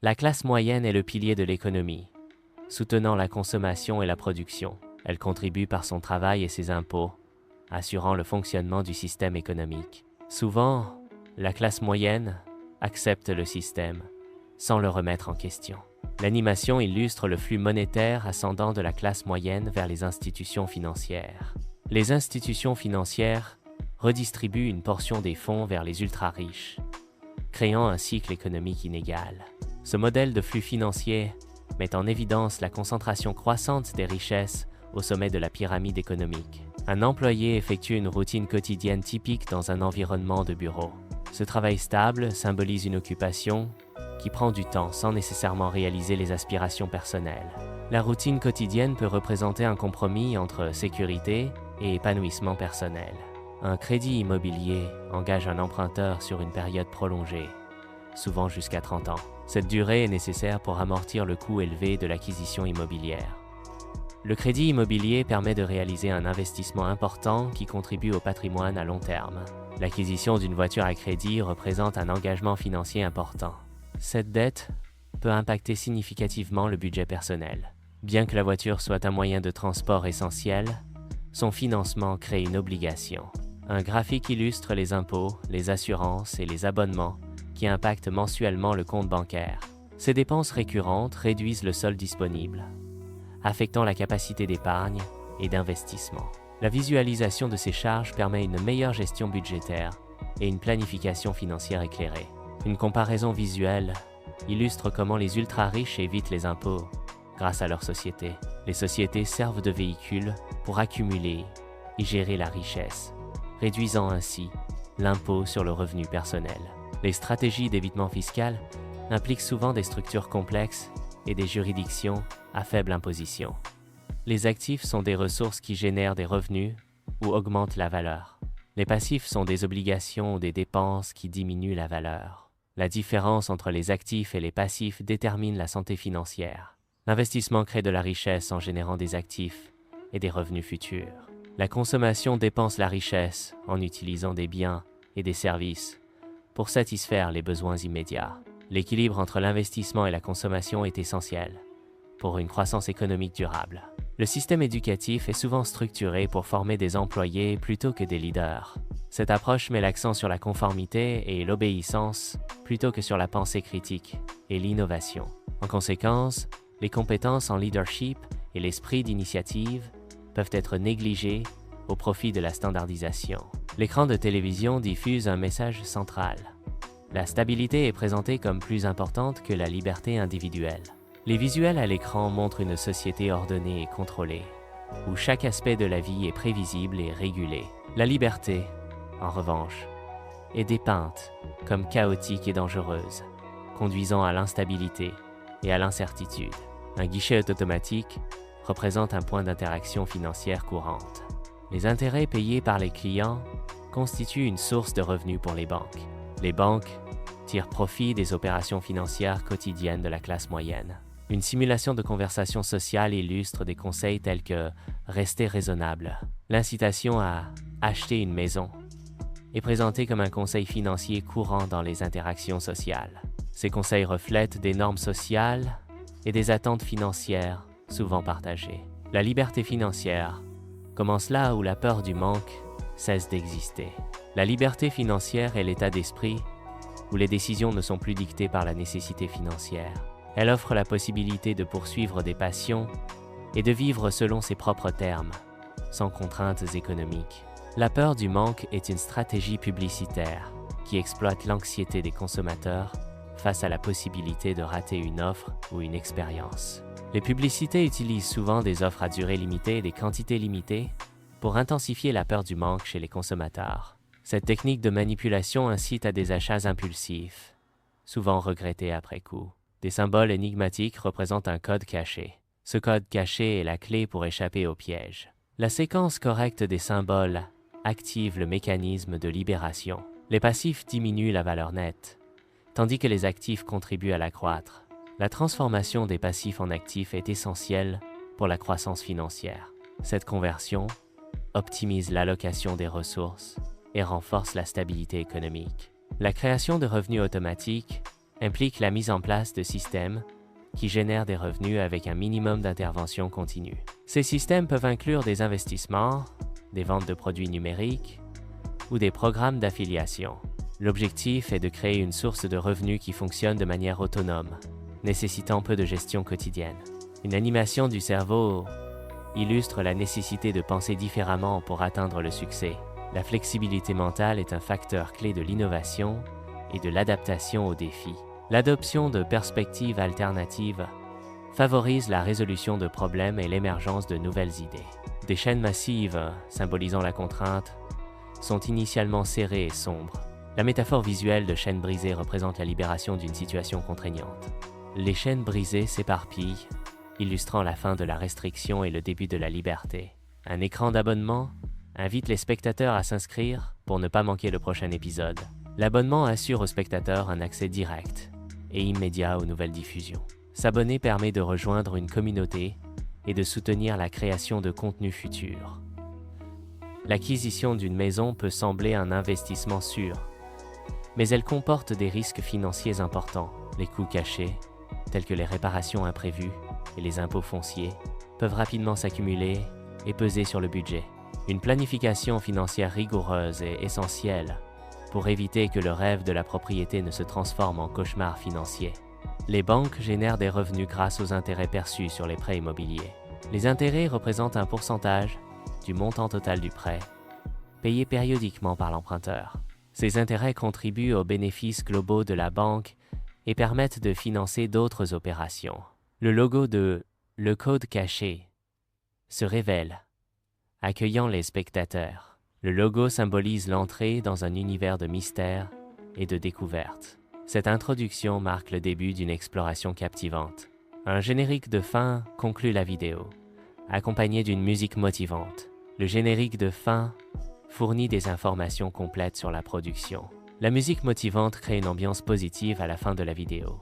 La classe moyenne est le pilier de l'économie, soutenant la consommation et la production. Elle contribue par son travail et ses impôts, assurant le fonctionnement du système économique. Souvent, la classe moyenne accepte le système, sans le remettre en question. L'animation illustre le flux monétaire ascendant de la classe moyenne vers les institutions financières. Les institutions financières redistribuent une portion des fonds vers les ultra-riches, créant un cycle économique inégal. Ce modèle de flux financier met en évidence la concentration croissante des richesses au sommet de la pyramide économique. Un employé effectue une routine quotidienne typique dans un environnement de bureau. Ce travail stable symbolise une occupation qui prend du temps sans nécessairement réaliser les aspirations personnelles. La routine quotidienne peut représenter un compromis entre sécurité et épanouissement personnel. Un crédit immobilier engage un emprunteur sur une période prolongée, souvent jusqu'à 30 ans. Cette durée est nécessaire pour amortir le coût élevé de l'acquisition immobilière. Le crédit immobilier permet de réaliser un investissement important qui contribue au patrimoine à long terme. L'acquisition d'une voiture à crédit représente un engagement financier important. Cette dette peut impacter significativement le budget personnel. Bien que la voiture soit un moyen de transport essentiel, son financement crée une obligation. Un graphique illustre les impôts, les assurances et les abonnements qui impactent mensuellement le compte bancaire. Ces dépenses récurrentes réduisent le solde disponible, affectant la capacité d'épargne et d'investissement. La visualisation de ces charges permet une meilleure gestion budgétaire et une planification financière éclairée. Une comparaison visuelle illustre comment les ultra-riches évitent les impôts grâce à leur société. Les sociétés servent de véhicules pour accumuler et gérer la richesse, réduisant ainsi l'impôt sur le revenu personnel. Les stratégies d'évitement fiscal impliquent souvent des structures complexes et des juridictions à faible imposition. Les actifs sont des ressources qui génèrent des revenus ou augmentent la valeur. Les passifs sont des obligations ou des dépenses qui diminuent la valeur. La différence entre les actifs et les passifs détermine la santé financière. L'investissement crée de la richesse en générant des actifs et des revenus futurs. La consommation dépense la richesse en utilisant des biens et des services pour satisfaire les besoins immédiats. L'équilibre entre l'investissement et la consommation est essentiel pour une croissance économique durable. Le système éducatif est souvent structuré pour former des employés plutôt que des leaders. Cette approche met l'accent sur la conformité et l'obéissance plutôt que sur la pensée critique et l'innovation. En conséquence, les compétences en leadership et l'esprit d'initiative peuvent être négligées au profit de la standardisation. L'écran de télévision diffuse un message central. La stabilité est présentée comme plus importante que la liberté individuelle. Les visuels à l'écran montrent une société ordonnée et contrôlée, où chaque aspect de la vie est prévisible et régulé. La liberté, en revanche, est dépeinte comme chaotique et dangereuse, conduisant à l'instabilité et à l'incertitude. Un guichet automatique représente un point d'interaction financière courante. Les intérêts payés par les clients constituent une source de revenus pour les banques. Les banques tirent profit des opérations financières quotidiennes de la classe moyenne. Une simulation de conversation sociale illustre des conseils tels que « rester raisonnable ». L'incitation à acheter une maison est présentée comme un conseil financier courant dans les interactions sociales. Ces conseils reflètent des normes sociales et des attentes financières souvent partagées. La liberté financière commence là où la peur du manque cesse d'exister. La liberté financière est l'état d'esprit où les décisions ne sont plus dictées par la nécessité financière. Elle offre la possibilité de poursuivre des passions et de vivre selon ses propres termes, sans contraintes économiques. La peur du manque est une stratégie publicitaire qui exploite l'anxiété des consommateurs face à la possibilité de rater une offre ou une expérience. Les publicités utilisent souvent des offres à durée limitée et des quantités limitées pour intensifier la peur du manque chez les consommateurs. Cette technique de manipulation incite à des achats impulsifs, souvent regrettés après coup. Des symboles énigmatiques représentent un code caché. Ce code caché est la clé pour échapper au piège. La séquence correcte des symboles active le mécanisme de libération. Les passifs diminuent la valeur nette, tandis que les actifs contribuent à l'accroître. La transformation des passifs en actifs est essentielle pour la croissance financière. Cette conversion optimise l'allocation des ressources et renforce la stabilité économique. La création de revenus automatiques implique la mise en place de systèmes qui génèrent des revenus avec un minimum d'intervention continue. Ces systèmes peuvent inclure des investissements, des ventes de produits numériques ou des programmes d'affiliation. L'objectif est de créer une source de revenus qui fonctionne de manière autonome, nécessitant peu de gestion quotidienne. Une animation du cerveau illustre la nécessité de penser différemment pour atteindre le succès. La flexibilité mentale est un facteur clé de l'innovation et de l'adaptation aux défis. L'adoption de perspectives alternatives favorise la résolution de problèmes et l'émergence de nouvelles idées. Des chaînes massives, symbolisant la contrainte, sont initialement serrées et sombres. La métaphore visuelle de chaînes brisées représente la libération d'une situation contraignante. Les chaînes brisées s'éparpillent, illustrant la fin de la restriction et le début de la liberté. Un écran d'abonnement invite les spectateurs à s'inscrire pour ne pas manquer le prochain épisode. L'abonnement assure aux spectateurs un accès direct et immédiat aux nouvelles diffusions. S'abonner permet de rejoindre une communauté et de soutenir la création de contenus futurs. L'acquisition d'une maison peut sembler un investissement sûr, mais elle comporte des risques financiers importants. Les coûts cachés, tels que les réparations imprévues et les impôts fonciers, peuvent rapidement s'accumuler et peser sur le budget. Une planification financière rigoureuse est essentielle pour éviter que le rêve de la propriété ne se transforme en cauchemar financier. Les banques génèrent des revenus grâce aux intérêts perçus sur les prêts immobiliers. Les intérêts représentent un pourcentage du montant total du prêt, payé périodiquement par l'emprunteur. Ces intérêts contribuent aux bénéfices globaux de la banque et permettent de financer d'autres opérations. Le logo de « Le code caché » se révèle, accueillant les spectateurs. Le logo symbolise l'entrée dans un univers de mystère et de découverte. Cette introduction marque le début d'une exploration captivante. Un générique de fin conclut la vidéo, accompagné d'une musique motivante. Le générique de fin fournit des informations complètes sur la production. La musique motivante crée une ambiance positive à la fin de la vidéo.